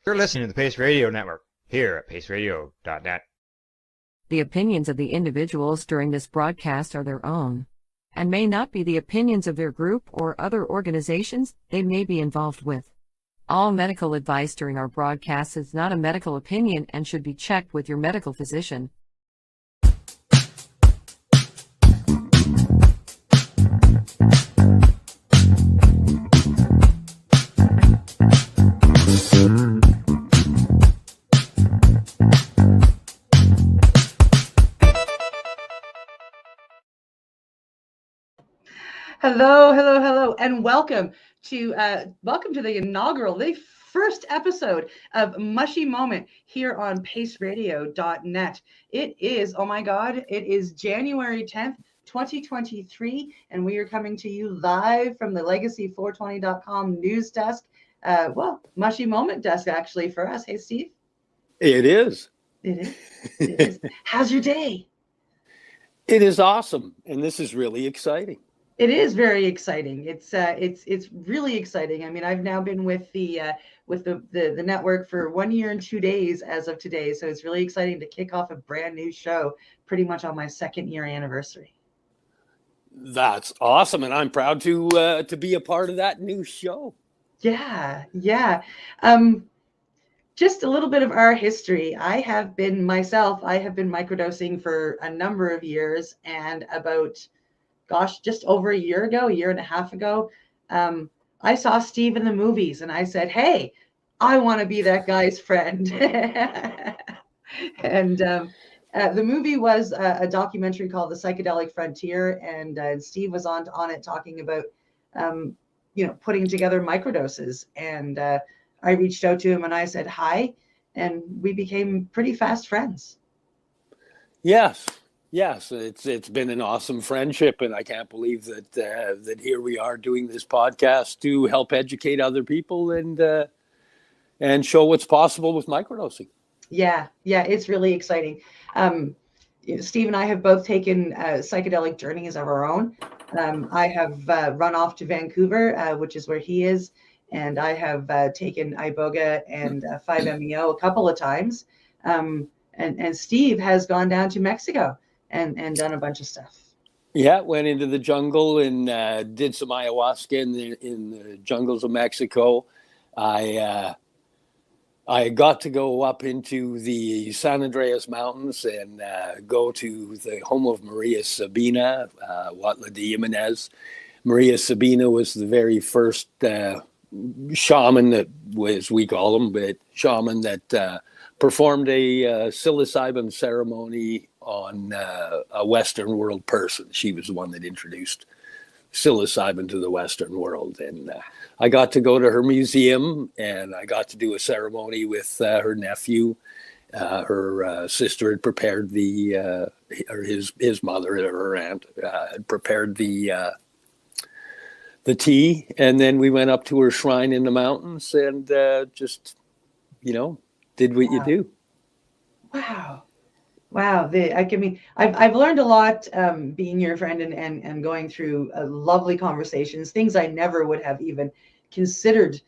You're listening to the Pace Radio Network here at paceradio.net. The opinions of the individuals during this broadcast are their own and may not be the opinions of their group or other organizations they may be involved with. All medical advice during our broadcast is not a medical opinion and should be checked with your medical physician. Hello, and welcome to the inaugural, the first episode of Mushie Moment here on paceradio.net. It is, oh my God, it is January 10th, 2023, and we are coming to you live from the Legacy420.com news desk. Mushie Moment desk, actually, for us. Hey, Steve? It is. It is. How's your day? It is awesome, and this is really exciting. It is very exciting. It's really exciting. I mean, I've now been with the network for 1 year and 2 days as of today, so it's really exciting to kick off a brand new show, pretty much on my 2nd year anniversary. That's awesome, and I'm proud to be a part of that new show. Yeah. Just a little bit of our history. I have been microdosing for a number of years, and about just over a year and a half ago, I saw Steve in the movies and I said, hey, I want to be that guy's friend. And the movie was a documentary called The Psychedelic Frontier. And Steve was on it talking about, putting together microdoses. And I reached out to him and I said, hi. And we became pretty fast friends. Yes, it's been an awesome friendship, and I can't believe that here we are doing this podcast to help educate other people and show what's possible with microdosing. Yeah, it's really exciting. Steve and I have both taken psychedelic journeys of our own. I have run off to Vancouver, which is where he is, and I have taken iboga and 5-MeO a couple of times. And Steve has gone down to Mexico and done a bunch of stuff. Yeah, went into the jungle and did some ayahuasca in the jungles of Mexico. I got to go up into the San Andreas Mountains and go to the home of Maria Sabina, Huatla de Jimenez. Maria Sabina was the very first shaman that was, we call them, but shaman that performed a psilocybin ceremony on a Western world person. She was the one that introduced psilocybin to the Western world. And I got to go to her museum and I got to do a ceremony with her nephew. Her sister had prepared or his mother, or her aunt, had prepared the tea. And then we went up to her shrine in the mountains and just, did what you do. Wow. I've learned a lot being your friend and going through lovely conversations, things I never would have even considered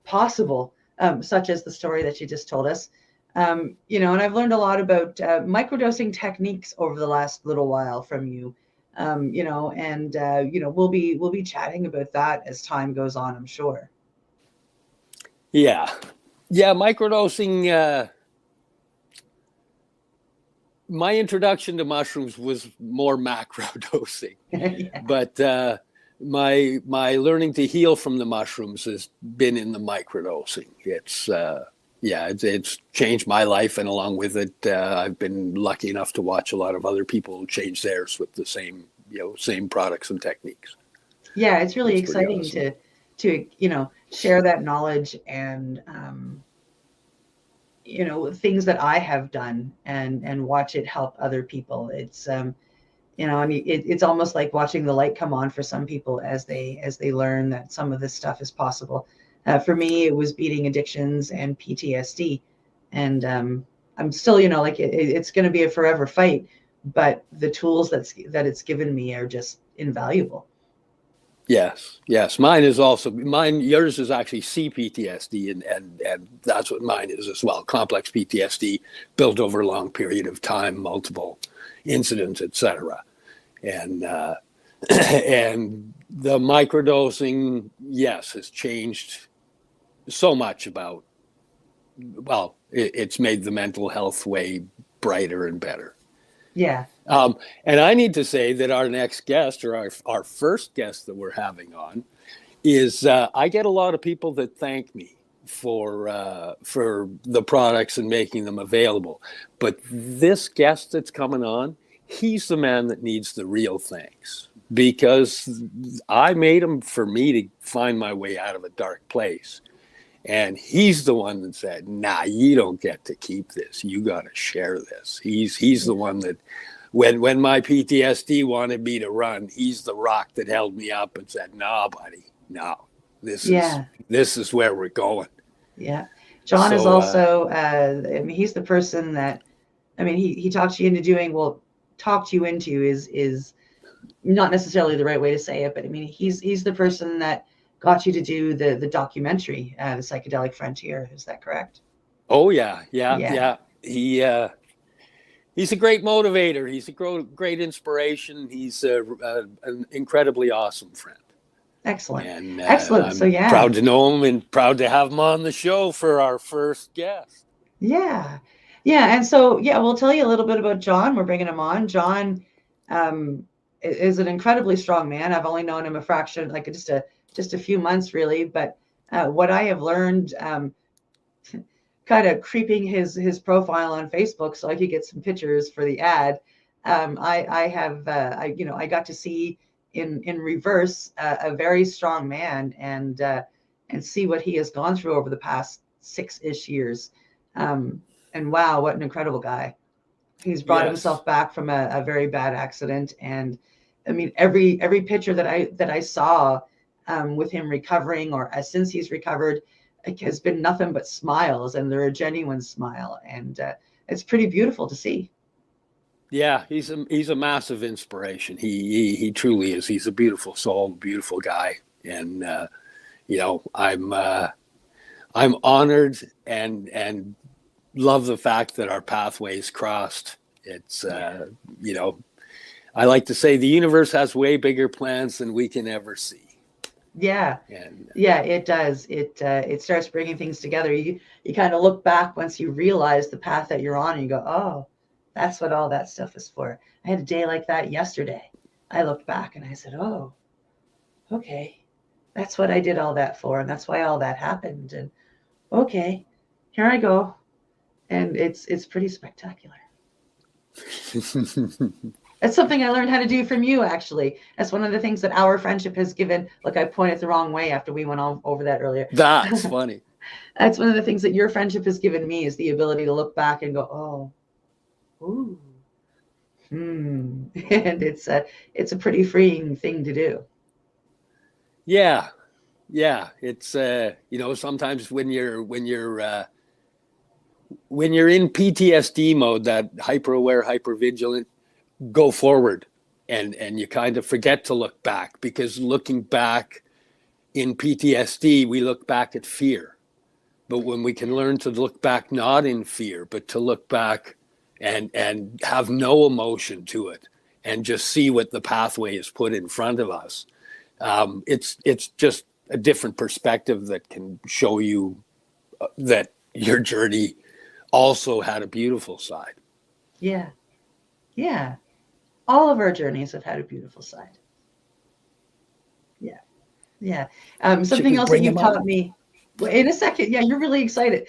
possible, such as the story that you just told us. And I've learned a lot about microdosing techniques over the last little while from you, we'll be chatting about that as time goes on, I'm sure. Yeah, microdosing. My introduction to mushrooms was more macro dosing, yeah. But my learning to heal from the mushrooms has been in the microdosing. It's changed my life, and along with it, I've been lucky enough to watch a lot of other people change theirs with the same products and techniques. Yeah, it's really exciting awesome to share that knowledge and things that I have done and watch it help other people. It's it's almost like watching the light come on for some people as they learn that some of this stuff is possible. For me, it was beating addictions and PTSD, and I'm still it's going to be a forever fight, but the tools that it's given me are just invaluable. Yes. Yours is actually CPTSD, and that's what mine is as well. Complex PTSD built over a long period of time, multiple incidents, etc. And and the microdosing, yes, has changed so much about. Well, it's made the mental health way brighter and better. Yeah. And I need to say that our next guest, or our first guest that we're having on, is I get a lot of people that thank me for the products and making them available. But this guest that's coming on, he's the man that needs the real thanks, because I made him for me to find my way out of a dark place. And he's the one that said, "Nah, you don't get to keep this. You got to share this." He's the one that, when my PTSD wanted me to run, he's the rock that held me up and said, "Nah, buddy, no, this is where we're going." Yeah. John is also, I mean, he's the person that, I mean, he talked you into doing, well, talked you into is not necessarily the right way to say it, but I mean, he's the person that got you to do the documentary, the Psychedelic Frontier. Is that correct? Oh yeah. He's a great motivator. He's a great inspiration. He's an incredibly awesome friend. Excellent. And Excellent. I'm proud to know him and proud to have him on the show for our first guest. Yeah. And so, we'll tell you a little bit about John. We're bringing him on. John is an incredibly strong man. I've only known him a fraction, like just a few months really, but what I have learned, kind of creeping his profile on Facebook so I could get some pictures for the ad. I got to see in reverse a very strong man, and see what he has gone through over the past 6-ish years. And wow, what an incredible guy. He's brought himself back from a very bad accident. And I mean, every picture that I saw with him recovering, or since he's recovered, it has been nothing but smiles, and they're a genuine smile, and it's pretty beautiful to see. Yeah, he's a massive inspiration. He truly is. He's a beautiful soul, beautiful guy, and I'm honored and love the fact that our pathways crossed. It's I like to say the universe has way bigger plans than we can ever see. Yeah. It does. It starts bringing things together. You kind of look back once you realize the path that you're on, and you go, oh, that's what all that stuff is for. I had a day like that yesterday. I looked back and I said, oh, okay, that's what I did all that for, and that's why all that happened. And okay, here I go. And it's pretty spectacular. That's something I learned how to do from you, actually. That's one of the things that our friendship has given. Look, I pointed the wrong way after we went over that earlier. That's funny. That's one of the things that your friendship has given me, is the ability to look back and go, oh, ooh, and it's a pretty freeing thing to do. Yeah. It's sometimes when you're in PTSD mode, that hyper aware, hyper vigilant, go forward, and you kind of forget to look back, because looking back in PTSD, we look back at fear. But when we can learn to look back not in fear, but to look back and have no emotion to it, and just see what the pathway is put in front of us, it's just a different perspective that can show you that your journey also had a beautiful side. Yeah. All of our journeys have had a beautiful side. Yeah. Something else that you taught me. Well, in a second. Yeah, you're really excited.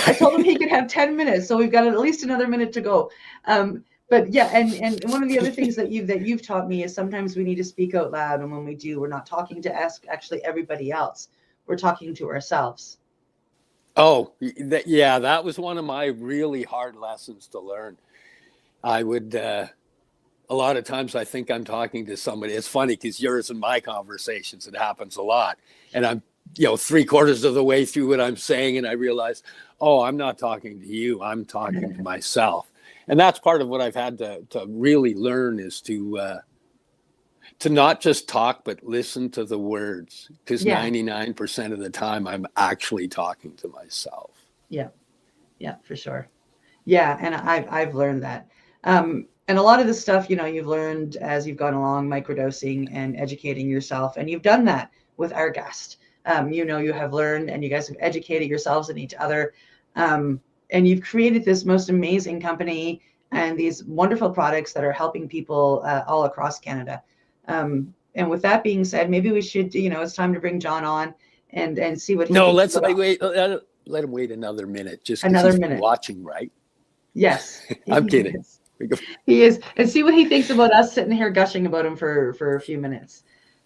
I told him he could have 10 minutes, so we've got at least another minute to go. But yeah, and one of the other things that you've taught me is sometimes we need to speak out loud, and when we do, we're not talking to actually everybody else. We're talking to ourselves. Oh, that was one of my really hard lessons to learn. I would, a lot of times I think I'm talking to somebody. It's funny because yours and my conversations, it happens a lot. And I'm, 3/4 of the way through what I'm saying, and I realize, oh, I'm not talking to you. I'm talking to myself. And that's part of what I've had to really learn, is to, to not just talk, but listen to the words, because Yeah. 99% of the time I'm actually talking to myself. Yeah, yeah, for sure. Yeah, and I've learned that. And a lot of the stuff, you've learned as you've gone along, microdosing and educating yourself, and you've done that with our guest. You have learned, and you guys have educated yourselves and each other, and you've created this most amazing company and these wonderful products that are helping people all across Canada. And with that being said, maybe we should, it's time to bring John on and see what he No, thinks let's about- wait. Let him wait another minute, just 'cause Another he's been minute. watching, right? Yes, I'm he kidding. is. He is, and see what he thinks about us sitting here gushing about him for a few minutes.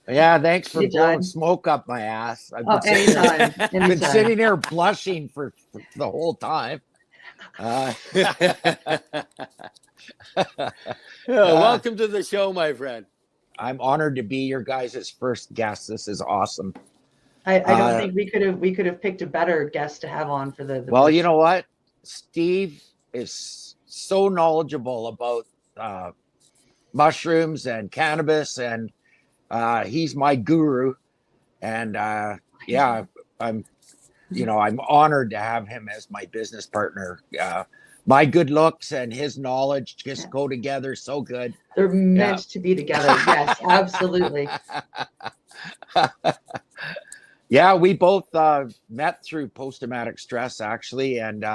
Yeah, thanks for Hey, blowing John. smoke up my ass. I've Oh, anytime, been anytime. sitting here blushing for the whole time. Welcome to the show, my friend. I'm honored to be your guys' first guest. This is awesome. I don't think we could have picked a better guest to have on for the Well, first you know what? Steve is so knowledgeable about mushrooms and cannabis, and he's my guru. And yeah, I'm honored to have him as my business partner. My good looks and his knowledge just go together so good. They're meant to be together. Yes, absolutely. Yeah, we both met through post-traumatic stress, actually, and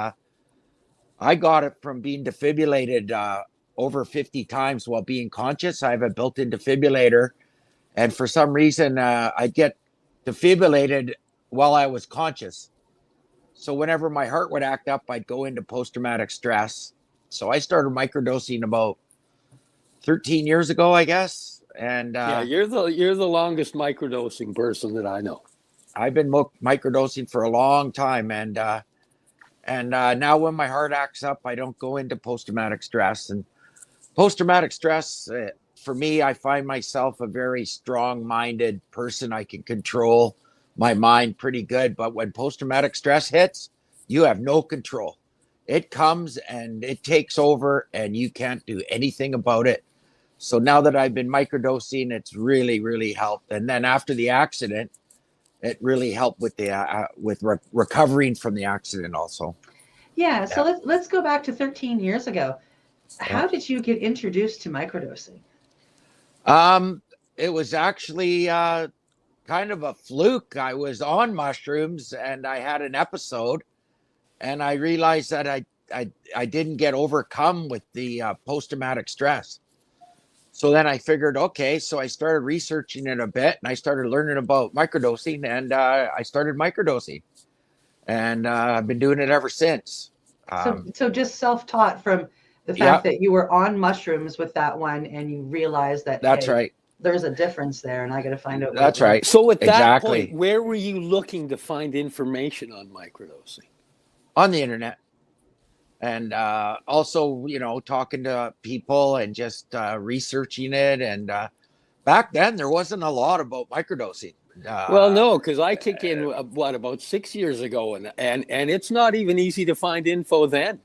I got it from being defibrillated over 50 times while being conscious. I have a built-in defibrillator, and for some reason, I'd get defibrillated while I was conscious. So whenever my heart would act up, I'd go into post-traumatic stress. So I started microdosing about 13 years ago, I guess. And Yeah, you're the longest microdosing person that I know. I've been microdosing for a long time, and now when my heart acts up, I don't go into post-traumatic stress. And post-traumatic stress, for me, I find myself a very strong-minded person. I can control my mind pretty good, but when post-traumatic stress hits, you have no control. It comes and it takes over, and you can't do anything about it. So now that I've been microdosing, it's really, really helped. And then after the accident, it really helped with the recovering from the accident also. Yeah. So let's go back to 13 years ago. How did you get introduced to microdosing? It was actually kind of a fluke. I was on mushrooms and I had an episode, and I realized that I didn't get overcome with the post-traumatic stress. So then I figured, okay, so I started researching it a bit, and I started learning about microdosing, and I started microdosing, and I've been doing it ever since. So just self-taught from the fact that you were on mushrooms with that one, and you realized that that's right. There's a difference there, and I got to find out. That's right. So at that Exactly. point, where were you looking to find information on microdosing? On the internet. And also, talking to people and just researching it. And back then, there wasn't a lot about microdosing. Well, no, because I kick in about 6 years ago, and it's not even easy to find info then.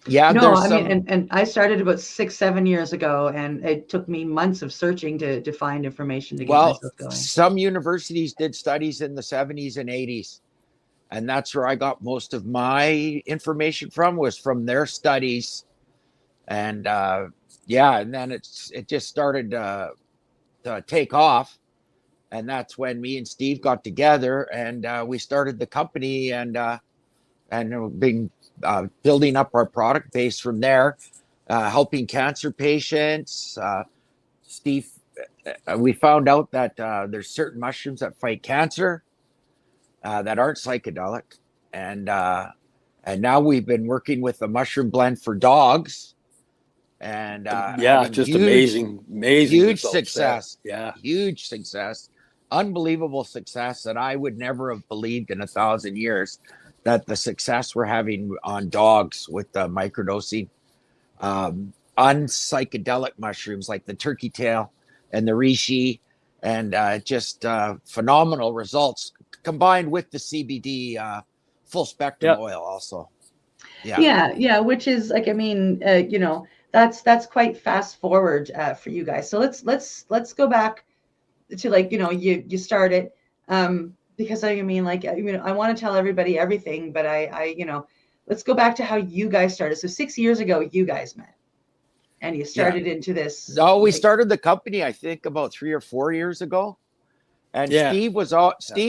Yeah, no, I mean, and I started about 6-7 years ago, and it took me months of searching to find information to get myself going. Some universities did studies in the 70s and 80s. And that's where I got most of my information was from their studies. And and then it just started to take off. And that's when me and Steve got together, and we started the company, and been building up our product base from there, helping cancer patients. Steve, we found out that there's certain mushrooms that fight cancer. That aren't psychedelic, and now we've been working with a mushroom blend for dogs, and just amazing huge success. Yeah, huge success, unbelievable success that I would never have believed in 1,000 years that the success we're having on dogs with the microdosing, unpsychedelic mushrooms like the turkey tail and the reishi, and just phenomenal results, combined with the CBD full spectrum oil also. Yeah, which is like, I mean, that's quite fast forward for you guys. So let's go back to, like, you started, because I mean, like, I want to tell everybody everything, but I let's go back to how you guys started. So 6 years ago, you guys met, and you started into this. No, we started the company, I think, about 3 or 4 years ago. And Yeah. Steve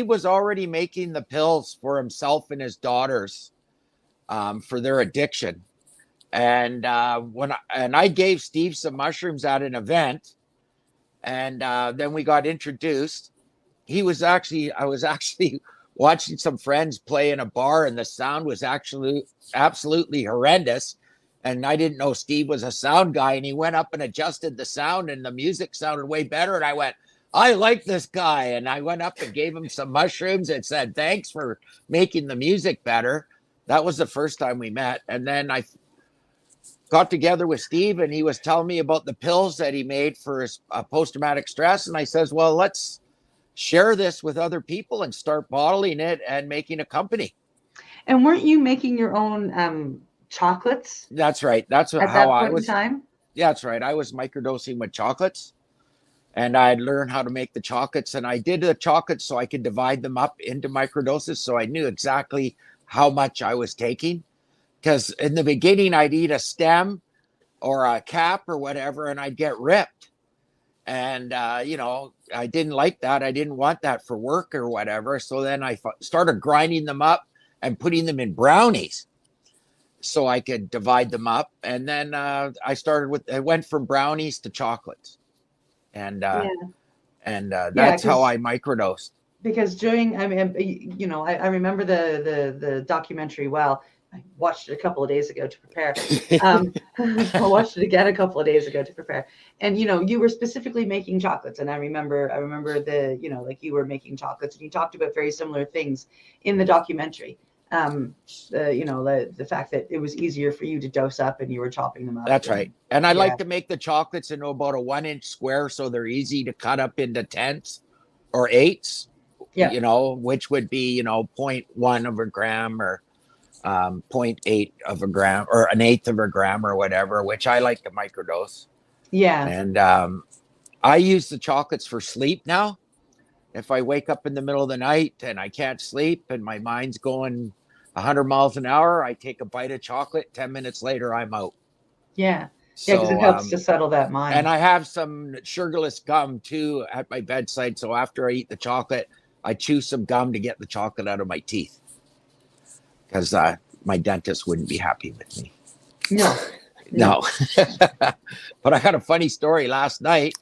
was already making the pills for himself and his daughters for their addiction. And I gave Steve some mushrooms at an event, and then we got introduced. I was actually watching some friends play in a bar, and the sound was actually absolutely horrendous. And I didn't know Steve was a sound guy, and he went up and adjusted the sound, and the music sounded way better. And I went, I like this guy. And I went up and gave him some mushrooms and said, thanks for making the music better. That was the first time we met. And then I got together with Steve, and he was telling me about the pills that he made for his post-traumatic stress. And I says, well, let's share this with other people and start bottling it and making a company. And weren't you making your own chocolates? That's right. That's at how that I point was. in time? Yeah, that's right. I was microdosing with chocolates, and I'd learned how to make the chocolates, and I did the chocolates so I could divide them up into microdoses. So I knew exactly how much I was taking. Because in the beginning, I'd eat a stem or a cap or whatever, and I'd get ripped. And, I didn't like that. I didn't want that for work or whatever. So then I started grinding them up and putting them in brownies so I could divide them up. And then I went from brownies to chocolates. And that's how I microdosed. Because during, I mean, I remember the documentary well. I watched it a couple of days ago to prepare. I watched it again a couple of days ago to prepare. And, you were specifically making chocolates. And I remember like you were making chocolates, and you talked about very similar things in the documentary. The fact that it was easier for you to dose up and you were chopping them up. That's right. And I like to make the chocolates in about a 1-inch square, so they're easy to cut up into 10ths or 8ths, which would be, 0.1 of a gram or 0.8 of a gram or an eighth of a gram or whatever, which I like to microdose. Yeah. And I use the chocolates for sleep now. If I wake up in the middle of the night and I can't sleep and my mind's going 100 miles an hour, I take a bite of chocolate. 10 minutes later, I'm out. Yeah. Yeah, because it helps to settle that mind. And I have some sugarless gum too at my bedside. So after I eat the chocolate, I chew some gum to get the chocolate out of my teeth. Because my dentist wouldn't be happy with me. No. But I had a funny story last night.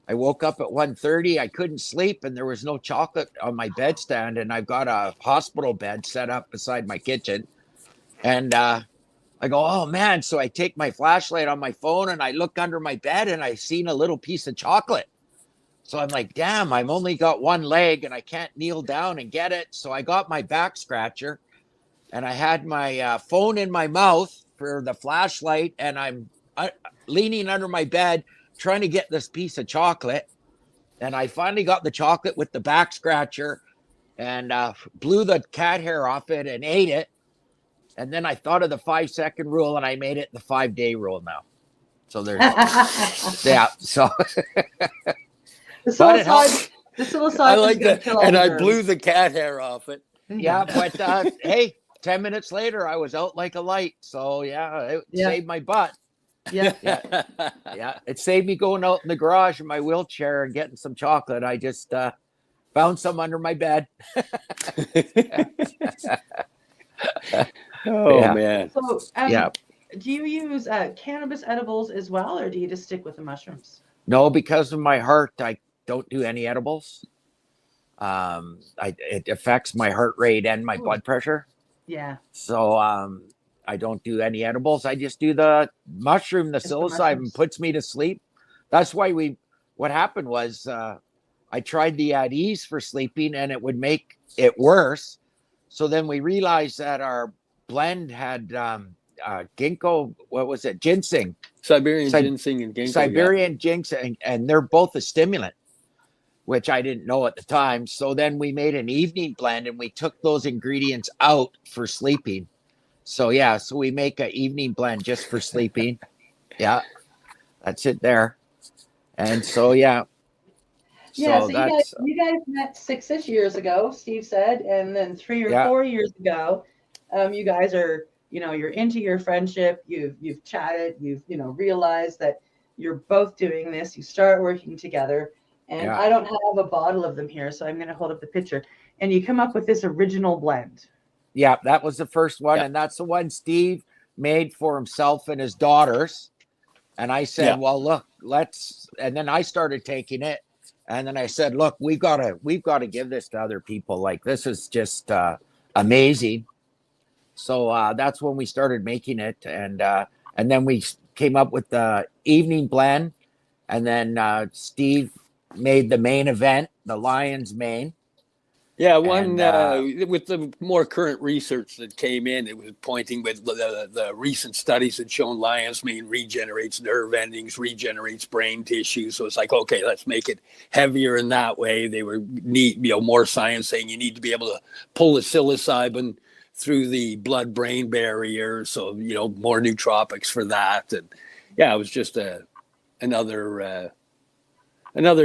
I woke up at 1:30. I couldn't sleep, and there was no chocolate on my bedstand. And I've got a hospital bed set up beside my kitchen. And I go, oh, man. So I take my flashlight on my phone, and I look under my bed, and I seen a little piece of chocolate. So I'm like, damn, I've only got one leg, and I can't kneel down and get it. So I got my back scratcher. And I had my phone in my mouth for the flashlight, and I'm leaning under my bed trying to get this piece of chocolate. And I finally got the chocolate with the back scratcher and blew the cat hair off it and ate it. And then I thought of the 5-second rule, and I made it the 5-day rule now. So there's, yeah. So the psilocybin I like that. And I blew the cat hair off it. Yeah, but hey. 10 minutes later, I was out like a light. So, it saved my butt. Yeah. Yeah. It saved me going out in the garage in my wheelchair and getting some chocolate. I just found some under my bed. Man. So, do you use cannabis edibles as well, or do you just stick with the mushrooms? No, because of my heart, I don't do any edibles. It affects my heart rate and my blood pressure. Yeah. So I don't do any edibles. I just do the mushroom. The psilocybin puts me to sleep. That's why what happened was I tried the at ease for sleeping, and it would make it worse. So then we realized that our blend had ginkgo, what was it? Ginseng. Siberian ginseng and ginkgo. Siberian ginseng, and they're both a stimulant, which I didn't know at the time. So then we made an evening blend, and we took those ingredients out for sleeping. So so we make an evening blend just for sleeping. Yeah, that's it there. And so, yeah. Yeah, So so that's, you guys met 6-ish years ago, Steve said, and then 3 or yeah, 4 years ago, you guys are, you're into your friendship. You've chatted. You've realized that you're both doing this. You start working together, and yeah, I don't have a bottle of them here, so I'm going to hold up the picture. And you come up with this original blend. yeah. That was the first one, Yeah. and that's the one Steve made for himself and his daughters. And I said, Yeah. well, look, let's. And then I started taking it, and then I said, look, we've got to give this to other people. Like, this is just amazing. So that's when we started making it, and then we came up with the evening blend, and then Steve made the main event, the Lion's Mane. Yeah, And with the more current research that came in, it was pointing with the recent studies had shown lion's mane regenerates nerve endings, regenerates brain tissue. So it's like, okay, let's make it heavier in that way. They were more science saying you need to be able to pull the psilocybin through the blood-brain barrier. So, more nootropics for that. And yeah, it was just another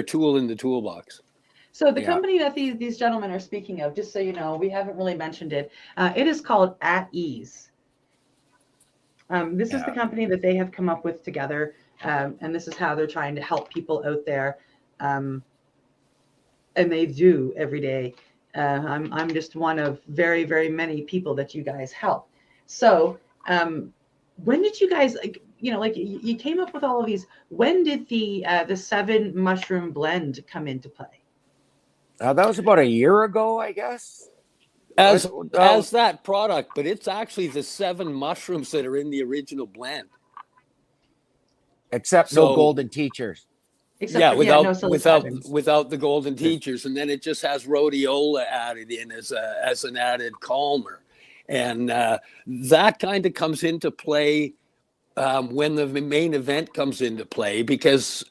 tool in the toolbox. So the company that these gentlemen are speaking of, just so you know, we haven't really mentioned it. It is called At Ease. This is the company that they have come up with together, and this is how they're trying to help people out there, and they do every day. I'm just one of very, very many people that you guys help. So when did you guys you came up with all of these? When did the 7 mushroom blend come into play? that was about a year ago, I guess. As that product, but it's actually the 7 mushrooms that are in the original blend. Except no golden teachers. Except without the golden Just, teachers, and then it just has rhodiola added in as an added calmer, and that kind of comes into play when the main event comes into play, because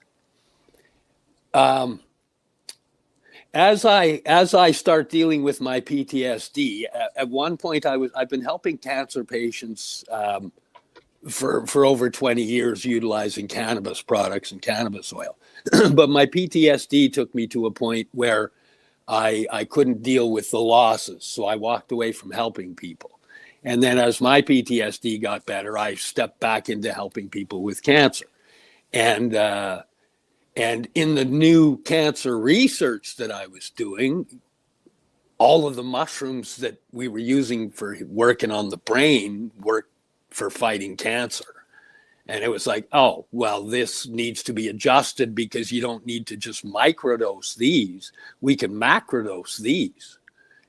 as I start dealing with my PTSD, at one point I've been helping cancer patients for over 20 years utilizing cannabis products and cannabis oil. But my PTSD took me to a point where I couldn't deal with the losses. So I walked away from helping people. And then as my PTSD got better, I stepped back into helping people with cancer. And in the new cancer research that I was doing, all of the mushrooms that we were using for working on the brain worked for fighting cancer. And it was like, oh, well, this needs to be adjusted because you don't need to just microdose these. We can macrodose these.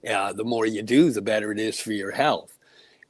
The more you do, the better it is for your health.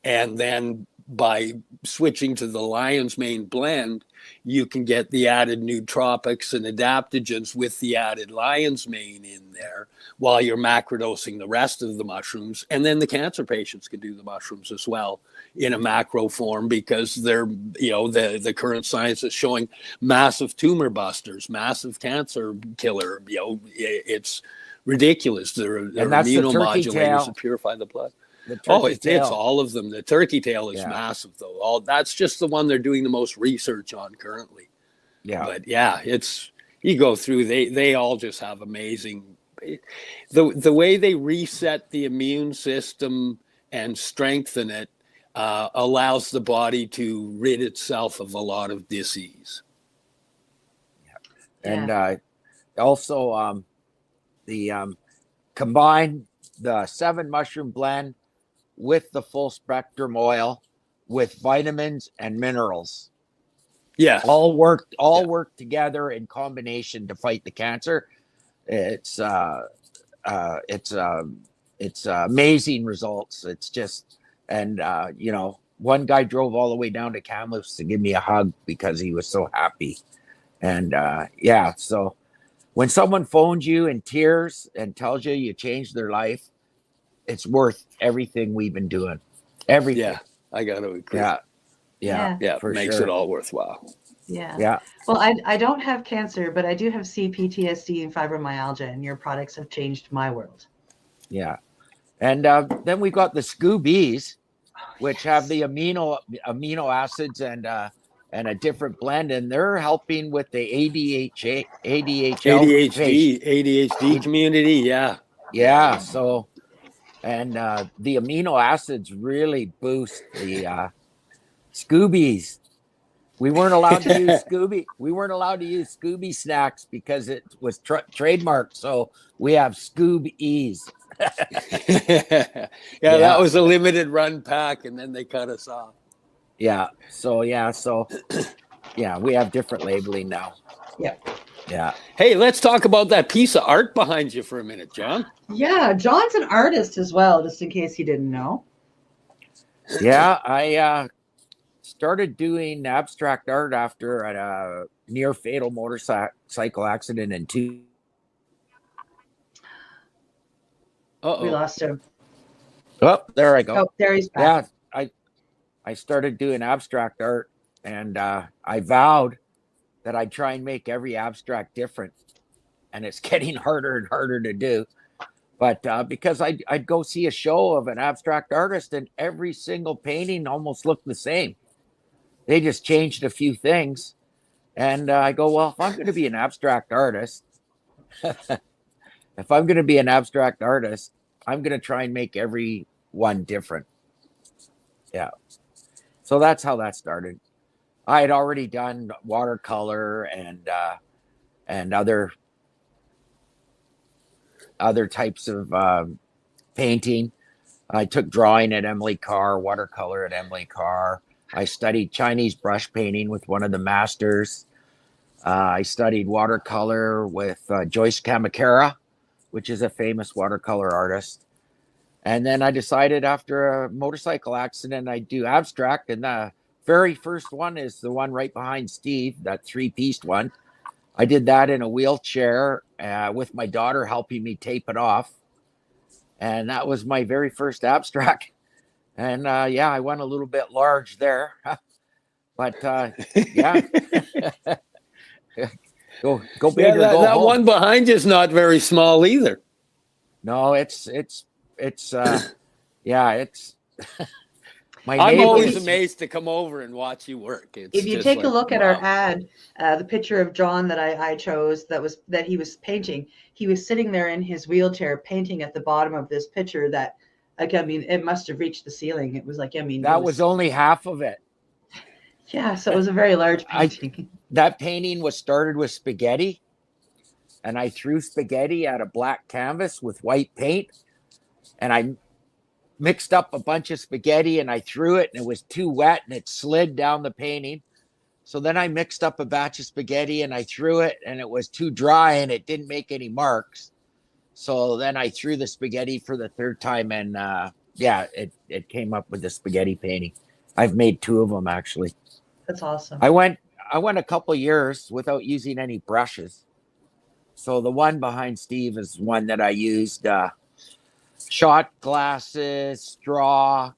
And then by switching to the lion's mane blend, you can get the added nootropics and adaptogens with the added lion's mane in there while you're macrodosing the rest of the mushrooms. And then the cancer patients can do the mushrooms as well in a macro form, because they're, the current science is showing massive tumor busters, massive cancer killer. It's ridiculous. They're immunomodulators that purify the blood. It's all of them. The turkey tail is massive, though. That's just the one they're doing the most research on currently. Yeah, but you go through. They all just have amazing. The way they reset the immune system and strengthen it allows the body to rid itself of a lot of disease. And also the combine the 7 mushroom blend with the full spectrum oil with vitamins and minerals. Yeah. All work together in combination to fight the cancer. It's amazing results. It's just, and one guy drove all the way down to Kamloops to give me a hug because he was so happy. And so when someone phones you in tears and tells you changed their life, it's worth everything we've been doing. Everything. Yeah, I got to agree. Yeah, for makes sure. it all worthwhile. Yeah. Well, I don't have cancer, but I do have CPTSD and fibromyalgia, and your products have changed my world. Yeah. And then we got the Scoobies, which have the amino acids and and a different blend, and they're helping with the ADHD community. Yeah. So, and the amino acids really boost the Scoobies. We weren't allowed to use Scooby. We weren't allowed to use Scooby snacks because it was trademarked. So we have Scoobies. That was a limited run pack, and then they cut us off. Yeah. So we have different labeling now. Yeah. Hey, let's talk about that piece of art behind you for a minute, John. Yeah, John's an artist as well, just in case you didn't know. Yeah, I started doing abstract art after a near fatal motorcycle accident in two. We lost him. Oh, there I go. Oh, there he's back. Yeah, I started doing abstract art, and I vowed that I'd try and make every abstract different, and it's getting harder and harder to do. But because I'd go see a show of an abstract artist, and every single painting almost looked the same. They just changed a few things. And I go, well, if I'm going to be an abstract artist, I'm going to try and make every one different. Yeah. So that's how that started. I had already done watercolor and other types of painting. I took drawing at Emily Carr, watercolor at Emily Carr. I studied Chinese brush painting with one of the masters. I studied watercolor with Joyce Kamakera, which is a famous watercolor artist. And then I decided after a motorcycle accident, I'd do abstract. And the very first one is the one right behind Steve, that 3-piece one. I did that in a wheelchair with my daughter helping me tape it off. And that was my very first abstract. And I went a little bit large there. But yeah. go big or go that home. one behind you is not very small either. No, it's I'm always amazed to come over and watch you work. If you take a look at our ad, the picture of John that I chose that he was painting, he was sitting there in his wheelchair painting at the bottom of this picture that, like, I mean, it must have reached the ceiling. It was like, I mean, that was only half of it. Yeah, so it was a very large painting. That painting was started with spaghetti, and I threw spaghetti at a black canvas with white paint, and I mixed up a bunch of spaghetti and I threw it, and it was too wet and it slid down the painting. So then I mixed up a batch of spaghetti and I threw it, and it was too dry and it didn't make any marks. So then I threw the spaghetti for the third time, and it came up with the spaghetti painting. I've made 2 of them actually. That's awesome. I went a couple years without using any brushes. So the one behind Steve is one that I used shot glasses, straw,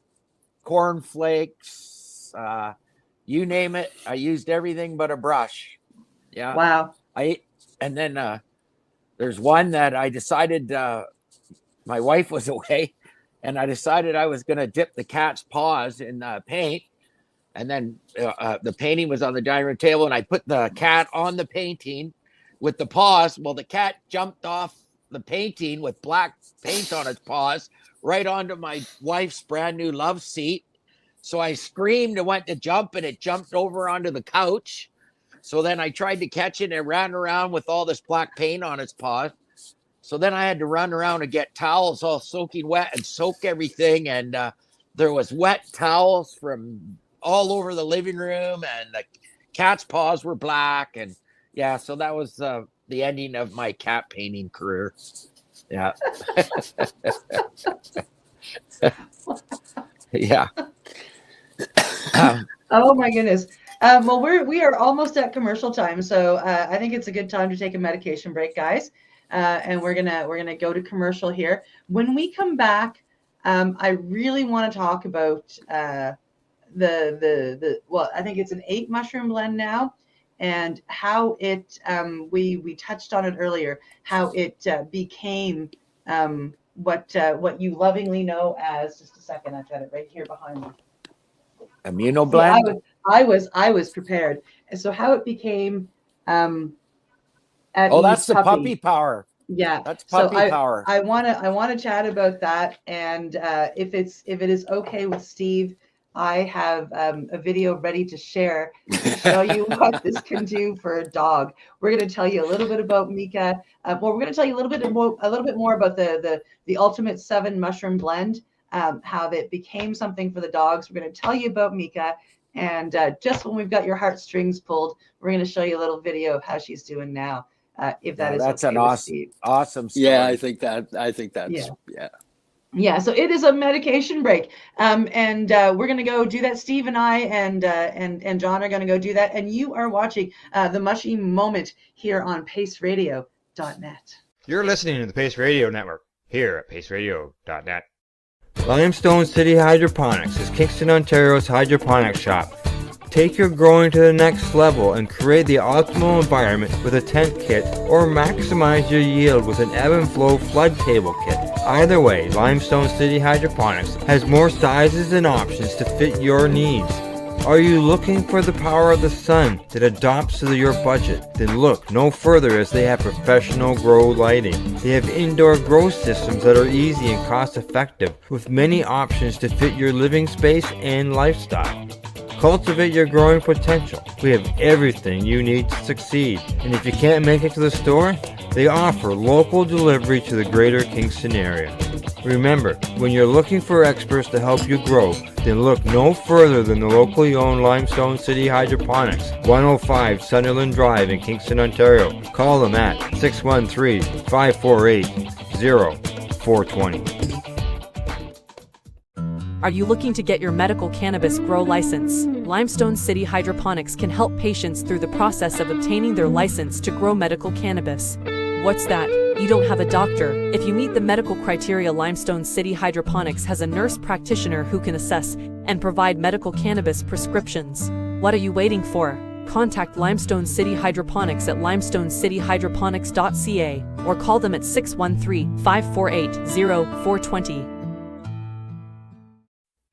cornflakes, you name it. I used everything but a brush. Yeah. Wow. And then there's one that I decided my wife was away, and I decided I was going to dip the cat's paws in paint. And then the painting was on the dining room table, and I put the cat on the painting with the paws. Well, the cat jumped off the painting with black paint on its paws right onto my wife's brand new love seat. So I screamed and went to jump, and it jumped over onto the couch. So then I tried to catch it, and it ran around with all this black paint on its paws. So then I had to run around and get towels all soaking wet and soak everything. And there was wet towels from all over the living room, and the cat's paws were black. And yeah, so that was the ending of my cat painting career. Yeah. Yeah. Oh my goodness. Well, we are almost at commercial time, so I think it's a good time to take a medication break, guys. And we're gonna go to commercial here. When we come back, I really want to talk about well, I think it's an 8 mushroom blend now, and how it we touched on it earlier, how it became what you lovingly know as, just a second, I've got it right here behind me. Immunoblend. I was prepared. And so how it became at That's Eve's the puppy power. Yeah, That's so puppy power. I wanna chat about that, and if it is okay with Steve, I have a video ready to share to show you what this can do for a dog. We're going to tell you a little bit about Mika. Well, we're going to tell you a little bit more about the Ultimate 7 Mushroom Blend, how it became something for the dogs. We're going to tell you about Mika, and just when we've got your heartstrings pulled, we're going to show you a little video of how she's doing now. If that is that's okay an with Steve. awesome story. Yeah, I think that's Yeah, so it is a medication break, and we're going to go do that. Steve and I and John are going to go do that, and you are watching the Mushie Moment here on paceradio.net. You're listening to the Pace Radio Network here at paceradio.net. Limestone City Hydroponics is Kingston, Ontario's hydroponics shop. Take your growing to the next level and create the optimal environment with a tent kit, or maximize your yield with an ebb and flow flood table kit. Either way, Limestone City Hydroponics has more sizes and options to fit your needs. Are you looking for the power of the sun that adapts to your budget? Then look no further, as they have professional grow lighting. They have indoor grow systems that are easy and cost effective, with many options to fit your living space and lifestyle. Cultivate your growing potential. We have everything you need to succeed. And if you can't make it to the store, they offer local delivery to the greater Kingston area. Remember, when you're looking for experts to help you grow, then look no further than the locally owned Limestone City Hydroponics, 105 Sunderland Drive in Kingston, Ontario. Call them at 613-548-0420. Are you looking to get your medical cannabis grow license? Limestone City Hydroponics can help patients through the process of obtaining their license to grow medical cannabis. What's that? You don't have a doctor? If you meet the medical criteria, Limestone City Hydroponics has a nurse practitioner who can assess and provide medical cannabis prescriptions. What are you waiting for? Contact Limestone City Hydroponics at limestonecityhydroponics.ca or call them at 613-548-0420.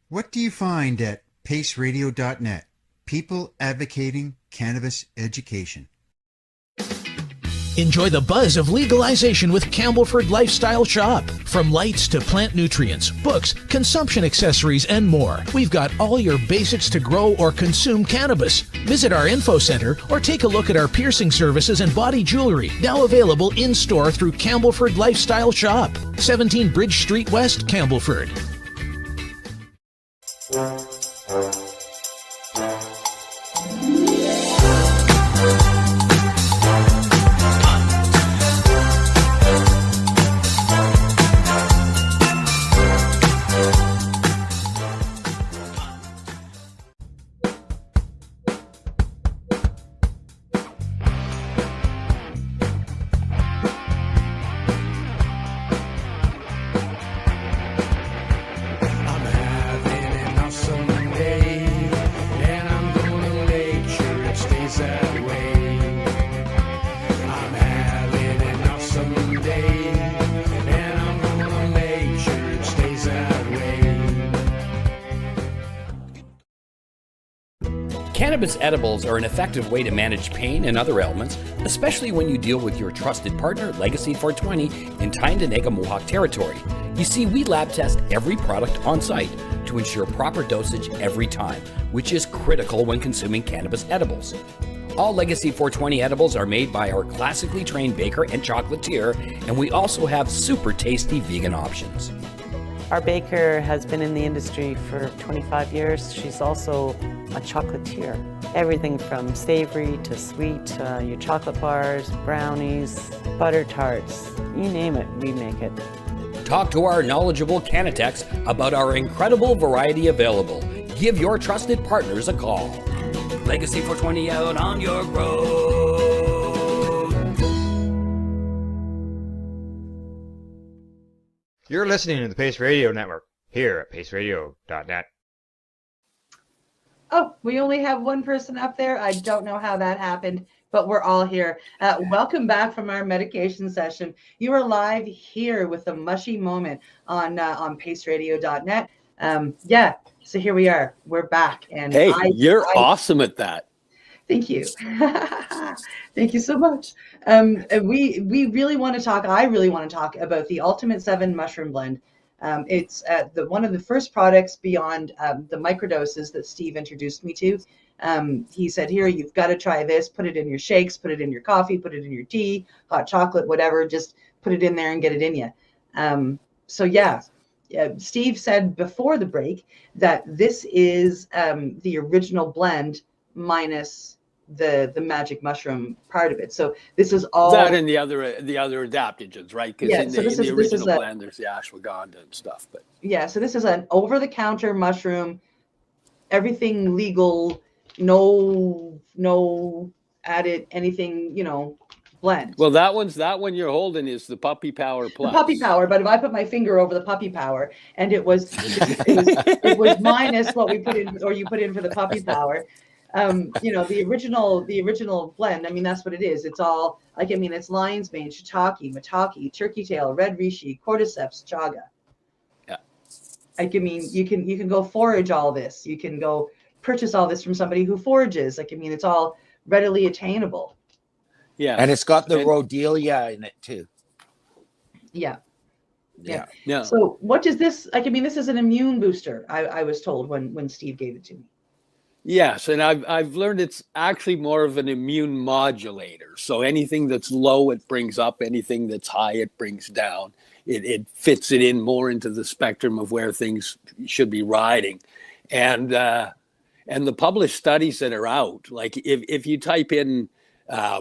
What do you find at paceradio.net? People advocating cannabis education. Enjoy the buzz of legalization with Campbellford Lifestyle Shop. From lights to plant nutrients, books, consumption accessories, and more, we've got all your basics to grow or consume cannabis. Visit our info center or take a look at our piercing services and body jewelry, now available in-store through Campbellford Lifestyle Shop, 17 Bridge Street West, Campbellford. Cannabis edibles are an effective way to manage pain and other ailments, especially when you deal with your trusted partner, Legacy 420, in Tyendinaga Mohawk territory. You see, we lab test every product on site to ensure proper dosage every time, which is critical when consuming cannabis edibles. All Legacy 420 edibles are made by our classically trained baker and chocolatier, and we also have super tasty vegan options. Our baker has been in the industry for 25 years. She's also a chocolatier. Everything from savory to sweet, your chocolate bars, brownies, butter tarts, you name it, we make it. Talk to our knowledgeable Cannatex about our incredible variety available. Give your trusted partners a call. Legacy 420 out on your road. You're listening to the Pace Radio Network here at paceradio.net. Oh, we only have one person up there. I don't know how that happened, but we're all here. Welcome back from our medication session. You are live here with the Mushie Moment on paceradio.net. So here we are. We're back, and Hey, you're awesome at that. Thank you. Thank you so much. And we really want to talk. I really want to talk about the Ultimate 7 Mushroom Blend. It's one of the first products beyond the microdoses that Steve introduced me to. He said, here, you've got to try this. Put it in your shakes, put it in your coffee, put it in your tea, hot chocolate, whatever. Just put it in there and get it in you. So yeah, Steve said before the break that this is the original blend minus the magic mushroom part of it. So this is all that and the other adaptogens, right? Because yeah, in so the original blend, there's the ashwagandha and stuff. But yeah, so this is an over-the-counter mushroom, everything legal, no added anything, blend. Well, that one you're holding is the Puppy Power Plus. The Puppy Power, but if I put my finger over the Puppy Power, and it was minus what we put in, or you put in for the Puppy Power. The original blend. I mean, that's what it is. It's all it's lion's mane, shiitake, maitake, turkey tail, red reishi, cordyceps, chaga. Yeah. You can go forage all this. You can go purchase all this from somebody who forages. It's all readily attainable. Yeah. And it's got the rhodelia in it too. Yeah. Yeah. Yeah. So what does this this is an immune booster, I was told when Steve gave it to me. Yes, and I've learned it's actually more of an immune modulator. So anything that's low, it brings up. Anything that's high, it brings down. It fits it in more into the spectrum of where things should be riding. And the published studies that are out, like if you type in, I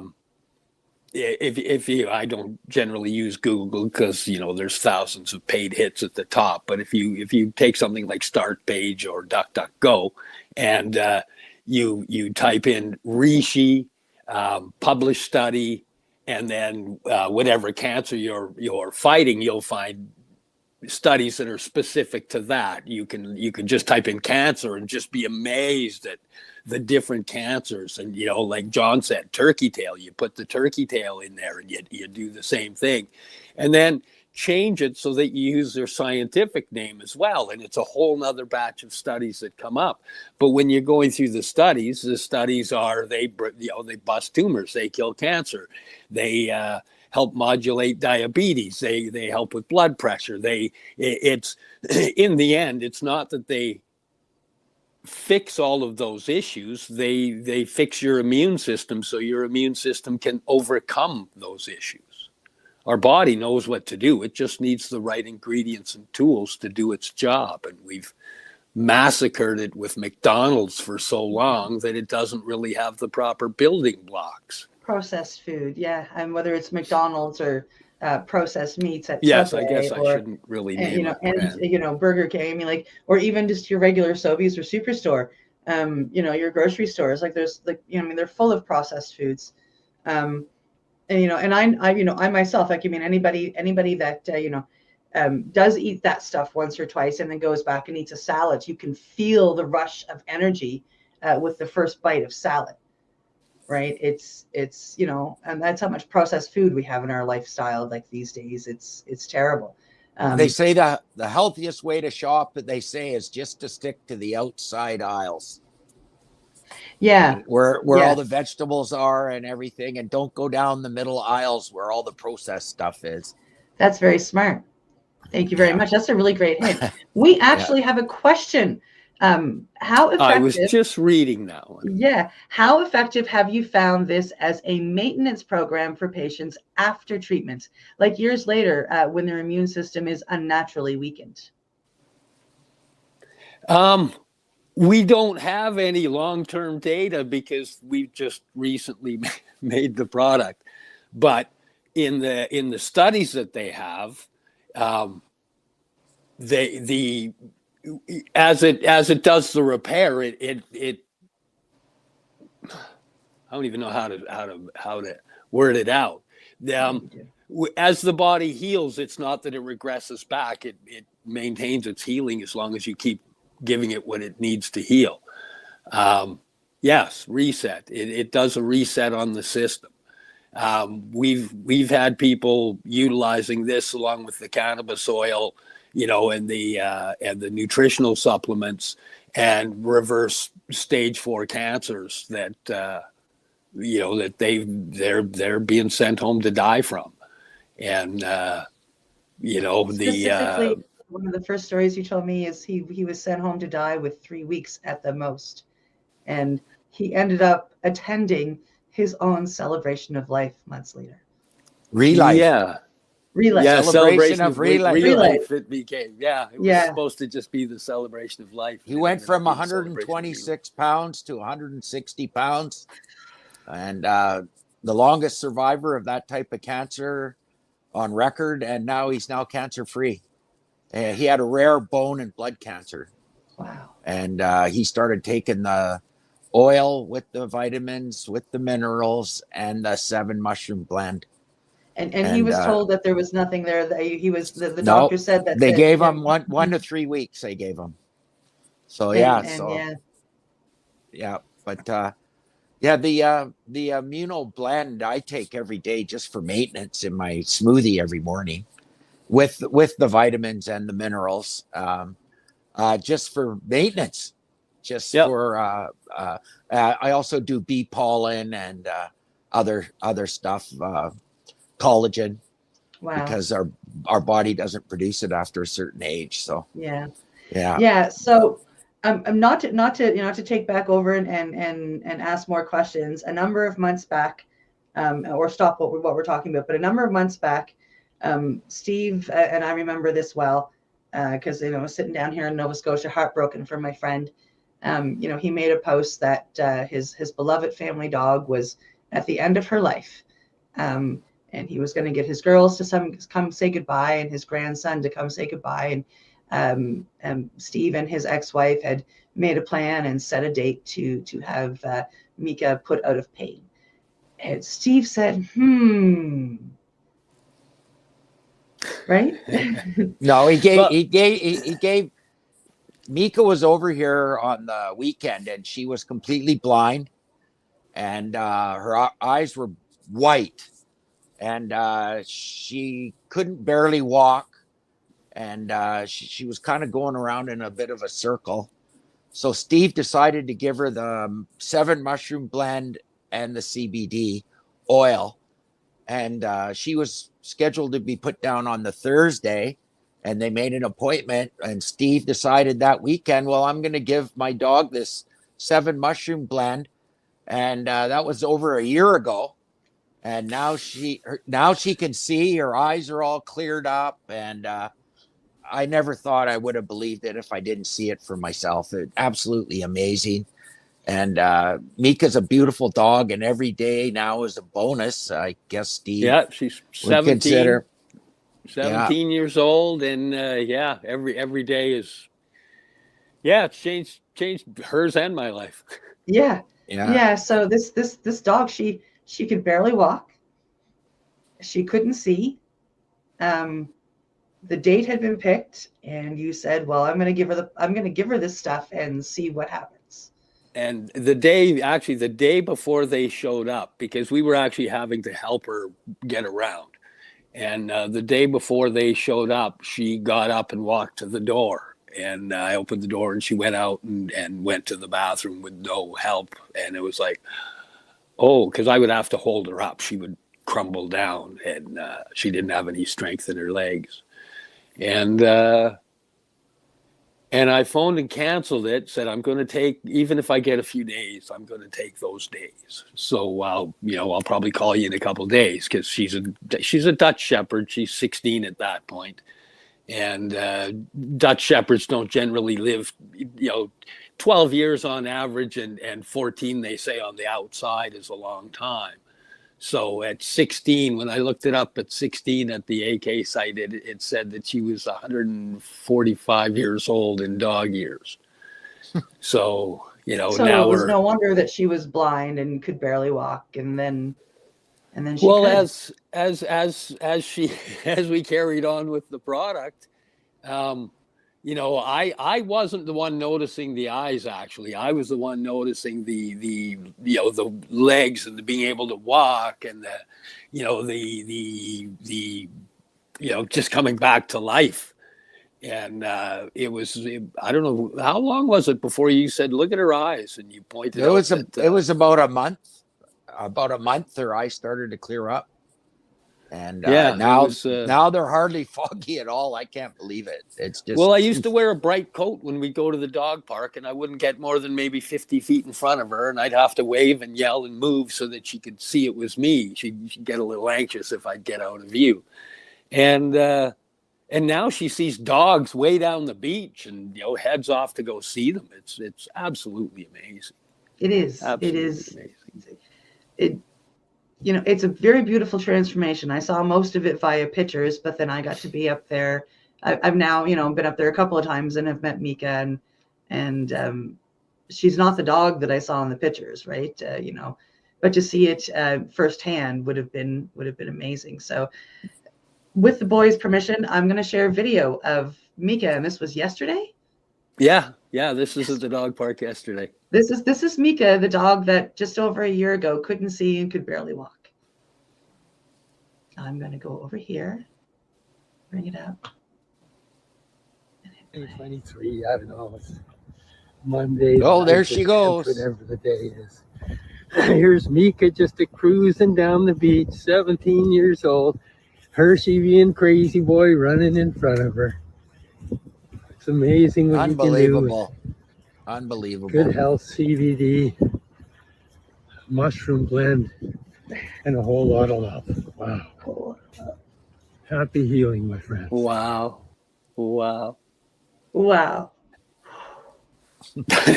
don't generally use Google because there's thousands of paid hits at the top. But if you take something like Start Page or DuckDuckGo, and you type in reishi, published study, and then whatever cancer you're fighting, you'll find studies that are specific to that. You can just type in cancer and just be amazed at the different cancers. And like John said, turkey tail, you put the turkey tail in there and you do the same thing, and then change it so that you use their scientific name as well, and it's a whole nother batch of studies that come up. But when you're going through the studies are they bust tumors, they kill cancer, they help modulate diabetes, they help with blood pressure, it's in the end, it's not that they fix all of those issues, they fix your immune system so your immune system can overcome those issues. Our body knows what to do. It just needs the right ingredients and tools to do its job. And we've massacred it with McDonald's for so long that it doesn't really have the proper building blocks. Processed food, yeah. And whether it's McDonald's or processed meats at Subway, Subway, I guess I shouldn't really name and Burger King, or even just your regular Sobeys or Superstore, your grocery stores, they're full of processed foods. And I myself, anybody that does eat that stuff once or twice and then goes back and eats a salad, you can feel the rush of energy with the first bite of salad, right? It's and that's how much processed food we have in our lifestyle these days. It's terrible. They say the healthiest way to shop, they say, is just to stick to the outside aisles. Yeah, where all the vegetables are and everything, and don't go down the middle aisles where all the processed stuff is. That's very smart. Thank you very much. That's a really great hint. We actually have a question. How effective? I was just reading that one. Yeah. How effective have you found this as a maintenance program for patients after treatment, like years later, when their immune system is unnaturally weakened? We don't have any long-term data because we've just recently made the product. But in the studies that they have, as it does the repair, it I don't even know how to word it out. As the body heals, it's not that it regresses back. It maintains its healing as long as you keep giving it what it needs to heal. Yes, reset. It does a reset on the system. We've had people utilizing this along with the cannabis oil, and the nutritional supplements, and reverse stage 4 cancers that that they're being sent home to die from. And Specifically, one of the first stories you told me is he was sent home to die with 3 weeks at the most, and he ended up attending his own celebration of life months later. Relife. Yeah. Relife. Yeah, celebration of relife. Relife it became. Yeah, it was supposed to just be the celebration of life. He went from 126 pounds to 160 pounds. And the longest survivor of that type of cancer on record. And now he's cancer free. He had a rare bone and blood cancer. Wow. And he started taking the oil with the vitamins, with the minerals, and the 7 mushroom blend. And he was told that there was nothing there. That he was the doctor said that they gave him 1 to 3 weeks. They gave him. So the immuno blend I take every day just for maintenance in my smoothie every morning, with the vitamins and the minerals, just for maintenance. For I also do bee pollen and other stuff. Collagen, because our body doesn't produce it after a certain age. So so I'm not to take back over and ask more questions. A number of months back, or stop what we're talking about, but a number of months back, Steve and I remember this well, because I was sitting down here in Nova Scotia, heartbroken for my friend. He made a post that his beloved family dog was at the end of her life. And he was going to get his girls to come say goodbye, and his grandson to come say goodbye. And Steve and his ex-wife had made a plan and set a date to have Mika put out of pain. And Steve said, right? No, he gave. Mika was over here on the weekend, and she was completely blind, and her eyes were white. And she couldn't barely walk, and she was kind of going around in a bit of a circle. So Steve decided to give her the 7 mushroom blend and the CBD oil, and she was scheduled to be put down on the Thursday, and they made an appointment, and Steve decided that weekend, well, I'm going to give my dog this 7 mushroom blend, and that was over a year ago. And now she can see, her eyes are all cleared up. And I never thought I would have believed it if I didn't see it for myself. It's absolutely amazing. And Mika's a beautiful dog, and every day now is a bonus. I guess Steve. Yeah, she's 17 years old. And every day is, it's changed hers and my life. Yeah. So this dog, she could barely walk. She couldn't see. The date had been picked, and you said, "Well, I'm going to give her this stuff and see what happens." And the day before they showed up, because we were actually having to help her get around, and the day before they showed up, she got up and walked to the door, and I opened the door, and she went out and went to the bathroom with no help, and it was like, because I would have to hold her up. She would crumble down, and she didn't have any strength in her legs. And I phoned and canceled it, said, I'm going to take, even if I get a few days, I'm going to take those days. So I'll probably call you in a couple of days, because she's a Dutch Shepherd. She's 16 at that point. And Dutch Shepherds don't generally live, 12 years on average, and 14, they say, on the outside is a long time. So at 16, when I looked it up at 16 at the AK site, it said that she was 145 years old in dog years. So, so now it was no wonder that she was blind and could barely walk. And then she as we carried on with the product, I wasn't the one noticing the eyes. Actually, I was the one noticing the legs and the being able to walk, and the just coming back to life. And I don't know, how long was it before you said, look at her eyes, and you pointed It out was that, it was about a month. About a month, their eyes started to clear up. And now they're hardly foggy at all. I can't believe it. It's just, well, I used to wear a bright coat when we go to the dog park, and I wouldn't get more than maybe 50 feet in front of her, and I'd have to wave and yell and move so that she could see it was me. She'd get a little anxious if I'd get out of view. And now she sees dogs way down the beach and heads off to go see them. It's absolutely amazing. It is. Absolutely it is amazing. It's a very beautiful transformation. I saw most of it via pictures, but then I got to be up there. I've now, been up there a couple of times and have met Mika, and she's not the dog that I saw in the pictures, right? But to see it firsthand would have been amazing. So, with the boys' permission, I'm going to share a video of Mika, and this was yesterday. Yeah. This was at the dog park yesterday. This is Mika, the dog that just over a year ago couldn't see and could barely walk. I'm going to go over here, bring it up. 23, I don't know. It's Monday. Oh, there she goes. Whatever the day is. Here's Mika just cruising down the beach, 17 years old. Hershey being crazy boy running in front of her. It's amazing what you can do. Unbelievable. Good health, CBD, mushroom blend, and a whole lot of love. Wow. Happy healing, my friend. Wow.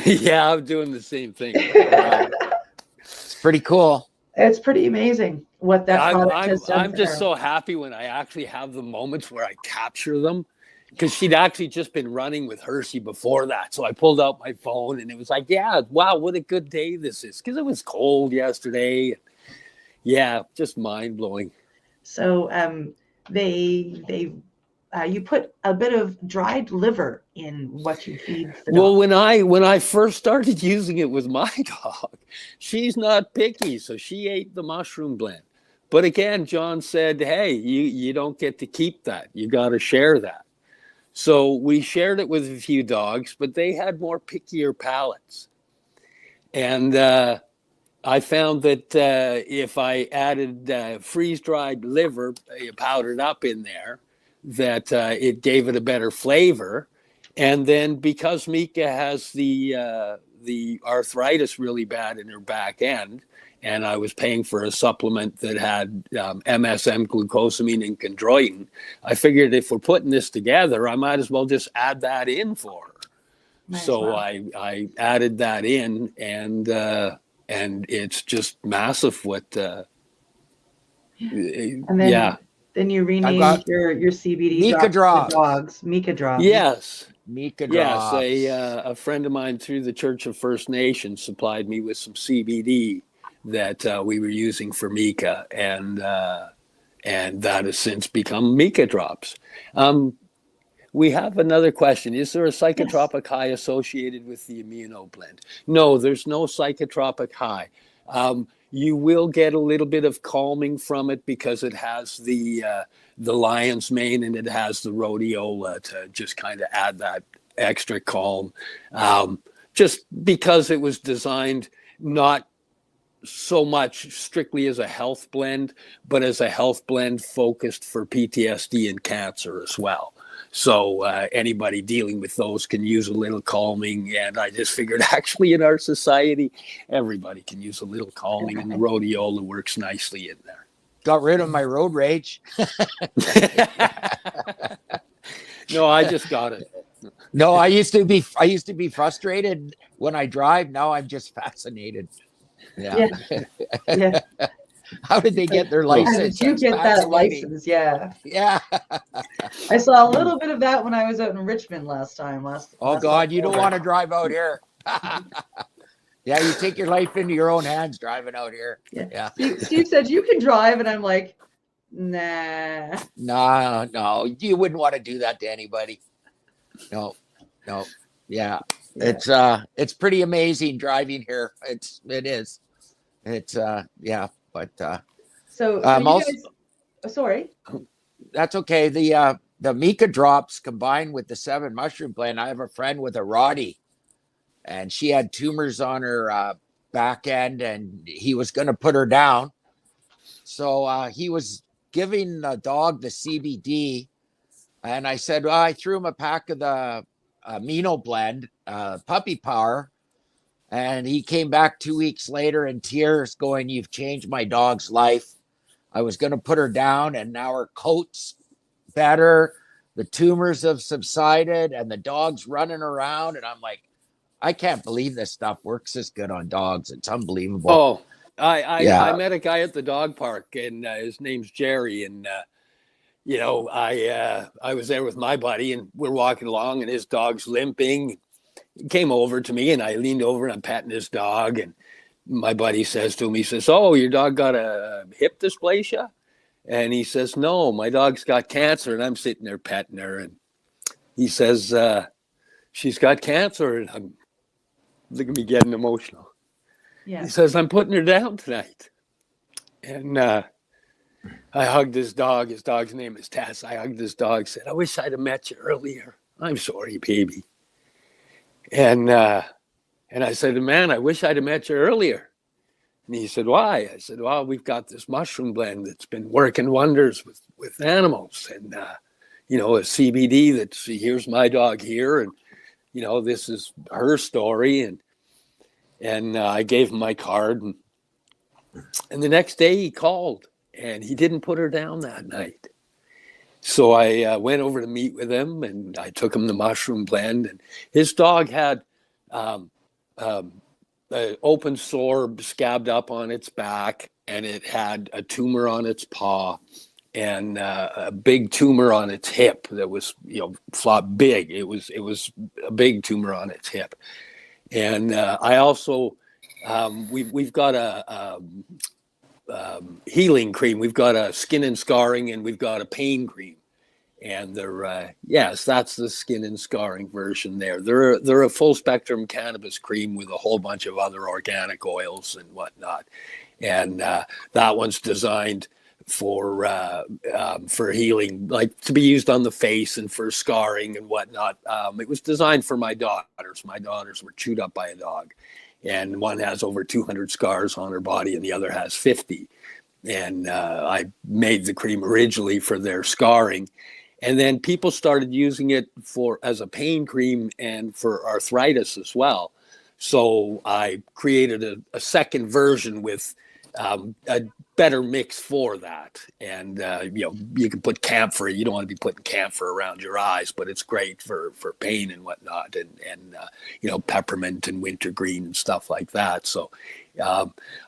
Yeah, I'm doing the same thing. It's pretty cool. It's pretty amazing what that product has done. I'm just so happy when I actually have the moments where I capture them, because she'd actually just been running with Hershey before that. So I pulled out my phone and it was like, yeah, wow, what a good day this is. Because it was cold yesterday. Yeah, just mind blowing. So you put a bit of dried liver in what you feed the dog. Well, when I first started using it with my dog, she's not picky, so she ate the mushroom blend. But again, John said, hey, you don't get to keep that. You got to share that. So we shared it with a few dogs, but they had more pickier palates. And I found that if I added freeze-dried liver powdered up in there, that it gave it a better flavor. And then because Mika has the arthritis really bad in her back end, and I was paying for a supplement that had MSM, glucosamine, and chondroitin, I figured if we're putting this together, I might as well just add that in for her. Nice. So I added that in, and it's just massive. And then, then you renamed your CBD Mika drops. Dogs. Mika drops. Yes. Mika drops. Yes, a friend of mine through the Church of First Nations supplied me with some CBD that we were using for Mika, and that has since become Mika drops. We have another question. Is there a psychotropic high associated with the immuno blend? No, there's no psychotropic high. You will get a little bit of calming from it because it has the lion's mane and it has the rhodiola to just kind of add that extra calm. Just because it was designed not so much strictly as a health blend, but as a health blend focused for PTSD and cancer as well. So anybody dealing with those can use a little calming. And I just figured actually in our society, everybody can use a little calming, and the rhodiola works nicely in there. Got rid of my road rage. No, I just got it. No, I used to be frustrated when I drive. Now I'm just fascinated. Yeah. How did they get their license? How did you get that license? Yeah. I saw a little bit of that when I was out in Richmond last God, you don't want to drive out here. Yeah, you take your life into your own hands driving out here. Yeah. Steve said you can drive, and I'm like, nah. No, you wouldn't want to do that to anybody. No. Yeah. It's pretty amazing driving here. It is. But so also, sorry. That's okay. the Mika drops combined with the 7 mushroom blend. I have a friend with a Roddy, and she had tumors on her back end, and he was going to put her down. So he was giving the dog the CBD, and I said, well, I threw him a pack of the amino blend, puppy power, and he came back 2 weeks later in tears going, "You've changed my dog's life. I was going to put her down, and now her coat's better. The tumors have subsided, and the dog's running around." And I'm like, I can't believe this stuff works this good on dogs. It's unbelievable. Oh, I met a guy at the dog park, and his name's Jerry, and I was there with my buddy, and we're walking along, and his dog's limping. He came over to me, and I leaned over and I'm patting his dog, and my buddy says to him, he says, "Oh, your dog got a hip dysplasia?" And he says, "No, my dog's got cancer." And I'm sitting there petting her, and he says, "She's got cancer." And I'm looking at me getting emotional. Yeah. He says, "I'm putting her down tonight." And I hugged his dog. His dog's name is Tess. I hugged his dog, said, "I wish I'd have met you earlier. I'm sorry, baby." And I said, "Man, I wish I'd have met you earlier." And he said, "Why?" I said, "Well, we've got this mushroom blend that's been working wonders with animals. And, a CBD that's, here's my dog here. And, this is her story." And I gave him my card. And the next day he called, and he didn't put her down that night. So I went over to meet with him, and I took him the mushroom blend. And his dog had an open sore scabbed up on its back, and it had a tumor on its paw, and a big tumor on its hip that was, flop big. It was a big tumor on its hip. And I also, we've got a healing cream. We've got a skin and scarring, and we've got a pain cream. And they're, yes, that's the skin and scarring version there. They're a full spectrum cannabis cream with a whole bunch of other organic oils and whatnot. And that one's designed for healing, like to be used on the face and for scarring and whatnot. It was designed for my daughters. My daughters were chewed up by a dog, and one has over 200 scars on her body and the other has 50. And I made the cream originally for their scarring. And then people started using it as a pain cream and for arthritis as well. So I created a second version with a better mix for that. And, you can put camphor. You don't want to be putting camphor around your eyes, but it's great for pain and whatnot. And peppermint and wintergreen and stuff like that. So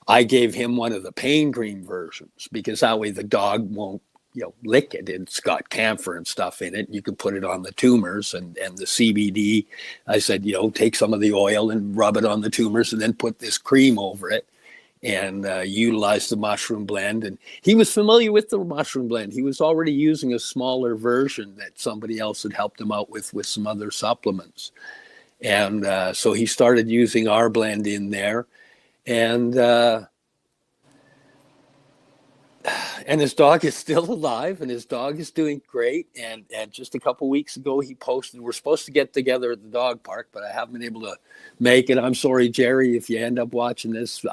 I gave him one of the pain cream versions, because that way the dog won't, lick it. It's got camphor and stuff in it. You can put it on the tumors and the CBD. I said, take some of the oil and rub it on the tumors and then put this cream over it and utilize the mushroom blend. And he was familiar with the mushroom blend. He was already using a smaller version that somebody else had helped him out with some other supplements. And so he started using our blend in there. And his dog is still alive, and his dog is doing great. And just a couple weeks ago, he posted, we're supposed to get together at the dog park, but I haven't been able to make it. I'm sorry, Jerry, if you end up watching this,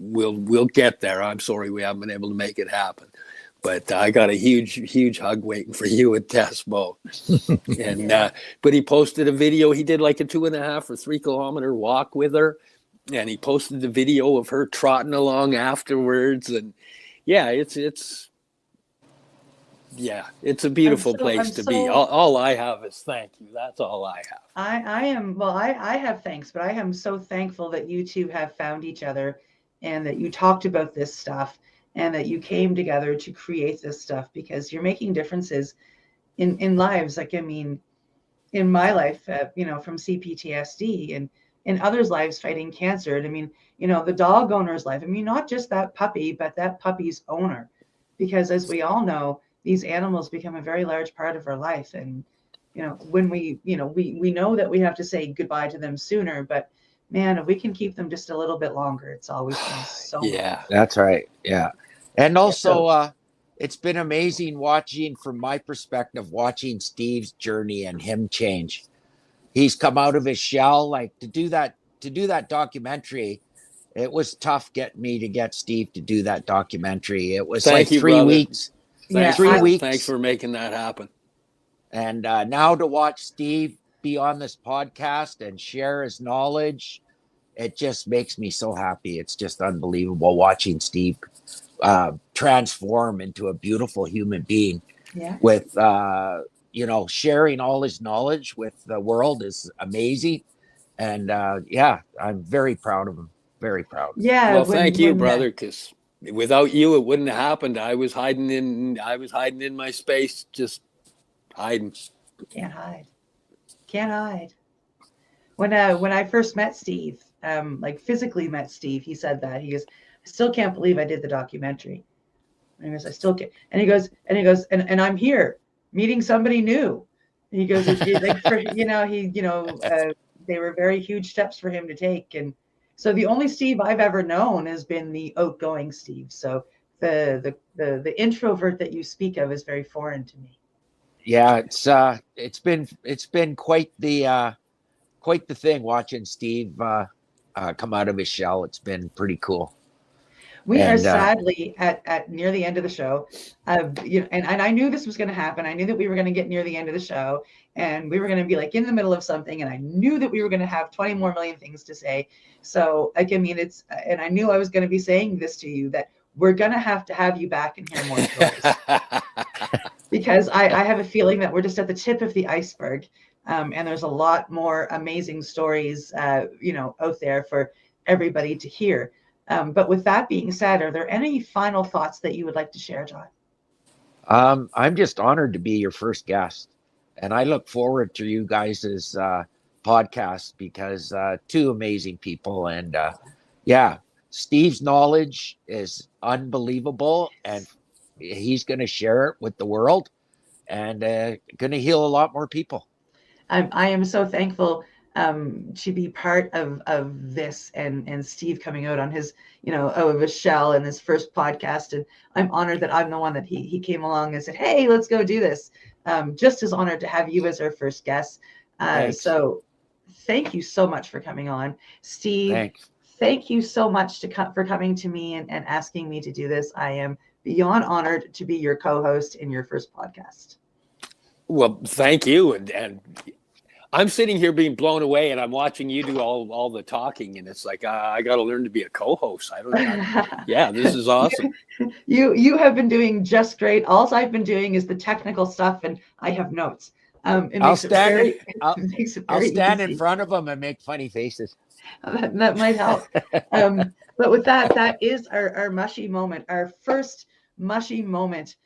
we'll get there. I'm sorry we haven't been able to make it happen. But I got a huge hug waiting for you and Tess both. And but he posted a video. He did like a 2.5 or 3 kilometer walk with her, and he posted the video of her trotting along afterwards. And yeah, it's a beautiful place to be. All I have is thank you. That's all I have. I have thanks, but I am so thankful that you two have found each other and that you talked about this stuff and that you came together to create this stuff, because you're making differences in lives. Like, I mean, in my life, from CPTSD, and in others' lives fighting cancer. And I mean, the dog owner's life. I mean, not just that puppy, but that puppy's owner, because as we all know, these animals become a very large part of our life. And, when we know that we have to say goodbye to them sooner, but man, if we can keep them just a little bit longer, it's always been so yeah, much. That's right. Yeah. And also, it's been amazing watching, from my perspective, watching Steve's journey and him change. He's come out of his shell. Like, to do that documentary, it was tough getting me to get Steve to do that documentary. It was Thank like you, 3 brother. weeks. Thanks, 3 weeks. Thanks for making that happen. And now to watch Steve be on this podcast and share his knowledge, it just makes me so happy. It's just unbelievable watching Steve transform into a beautiful human being. Yeah. With sharing all his knowledge with the world is amazing. And I'm very proud of him. Very proud. Yeah. Well, thank you, brother, because without you, it wouldn't have happened. I was hiding in my space, just hiding. Can't hide. When I first met Steve, like physically met Steve, he said that. He goes, I still can't believe I did the documentary. And he goes, I still can't. And he goes, and I'm here meeting somebody new. And he goes, like, for, they were very huge steps for him to take. And so the only Steve I've ever known has been the outgoing Steve. So the introvert that you speak of is very foreign to me. Yeah, it's been quite the thing watching Steve come out of his shell. It's been pretty cool. We are sadly at near the end of the show. And I knew this was going to happen. I knew that we were going to get near the end of the show, and we were going to be like in the middle of something. And I knew that we were going to have 20 more million things to say. So I mean, and I knew I was going to be saying this to you, that we're going to have you back and hear more stories. Because I have a feeling that we're just at the tip of the iceberg. And there's a lot more amazing stories, out there for everybody to hear. But with that being said, are there any final thoughts that you would like to share, John? I'm just honored to be your first guest, and I look forward to you guys' podcast, because two amazing people, and Steve's knowledge is unbelievable, and he's going to share it with the world, and going to heal a lot more people. I am so thankful to be part of this, and Steve coming out on his, out of his shell and his first podcast. And I'm honored that I'm the one that he came along and said, hey, let's go do this. Just as honored to have you as our first guest. So thank you so much for coming on, Steve. Thanks. Thank you so much for coming to me and asking me to do this. I am beyond honored to be your co-host in your first podcast. Well, thank you. And I'm sitting here being blown away, and I'm watching you do all the talking, and it's like, I got to learn to be a co-host. Yeah, this is awesome. You have been doing just great. All I've been doing is the technical stuff, and I have notes. I'll stand in front of them and make funny faces. That might help. But with that is our Mushie Moment, our first Mushie Moment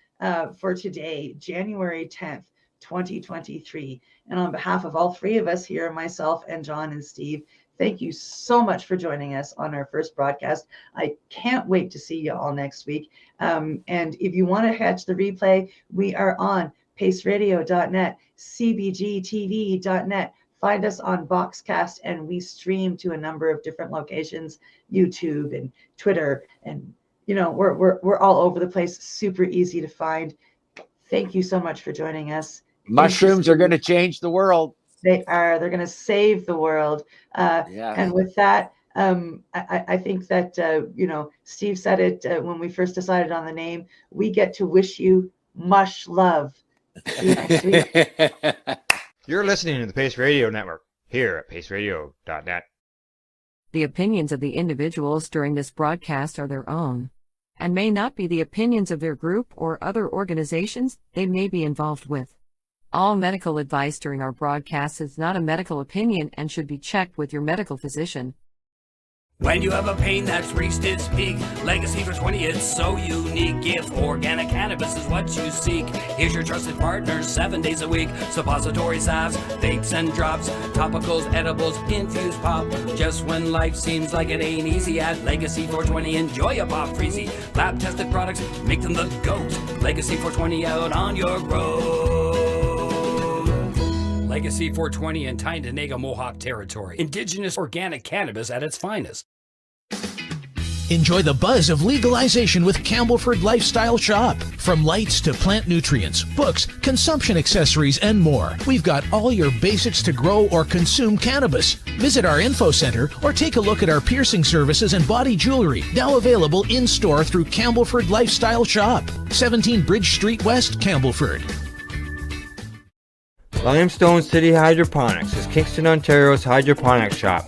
for today, January 10th, 2023. And on behalf of all three of us here, myself and John and Steve, thank you so much for joining us on our first broadcast. I can't wait to see you all next week. And if you want to catch the replay, we are on paceradio.net, cbgtv.net. Find us on Boxcast, and we stream to a number of different locations, YouTube and Twitter, and we're all over the place. Super easy to find. Thank you so much for joining us. Mushrooms are going to change the world. They are. They're going to save the world. And with that, I think that Steve said it when we first decided on the name. We get to wish you much love. See you next week. You're listening to the Pace Radio Network here at paceradio.net. The opinions of the individuals during this broadcast are their own, and may not be the opinions of their group or other organizations they may be involved with. All medical advice during our broadcast is not a medical opinion and should be checked with your medical physician. When you have a pain that's reached its peak, Legacy for 20, it's so unique. If organic cannabis is what you seek, here's your trusted partner 7 days a week. Suppository salves, vapes and drops, topicals, edibles, infused pop. Just when life seems like it ain't easy, at Legacy 420, enjoy a pop freezy. Lab tested products, make them the GOAT. Legacy 420 out on your road. Legacy 420 in Tyndonega Mohawk territory. Indigenous organic cannabis at its finest. Enjoy the buzz of legalization with Campbellford Lifestyle Shop. From lights to plant nutrients, books, consumption accessories, and more, we've got all your basics to grow or consume cannabis. Visit our info center or take a look at our piercing services and body jewelry, now available in-store through Campbellford Lifestyle Shop, 17 Bridge Street West, Campbellford. Limestone City Hydroponics is Kingston, Ontario's hydroponics shop.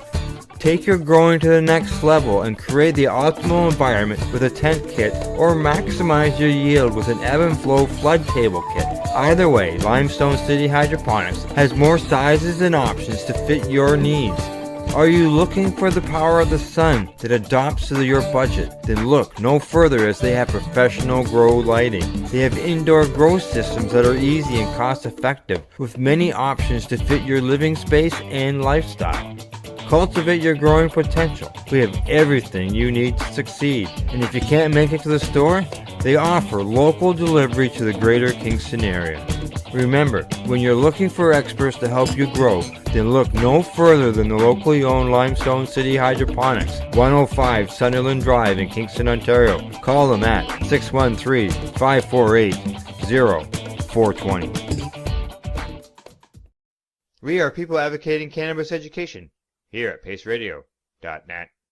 Take your growing to the next level and create the optimal environment with a tent kit, or maximize your yield with an ebb and flow flood table kit. Either way, Limestone City Hydroponics has more sizes and options to fit your needs. Are you looking for the power of the sun that adapts to your budget? Then look no further, as they have professional grow lighting. They have indoor grow systems that are easy and cost effective, with many options to fit your living space and lifestyle. Cultivate your growing potential. We have everything you need to succeed. And if you can't make it to the store, they offer local delivery to the greater Kingston area. Remember, when you're looking for experts to help you grow, then look no further than the locally owned Limestone City Hydroponics, 105 Sunderland Drive in Kingston, Ontario. Call them at 613-548-0420. We are people advocating cannabis education here at paceradio.net.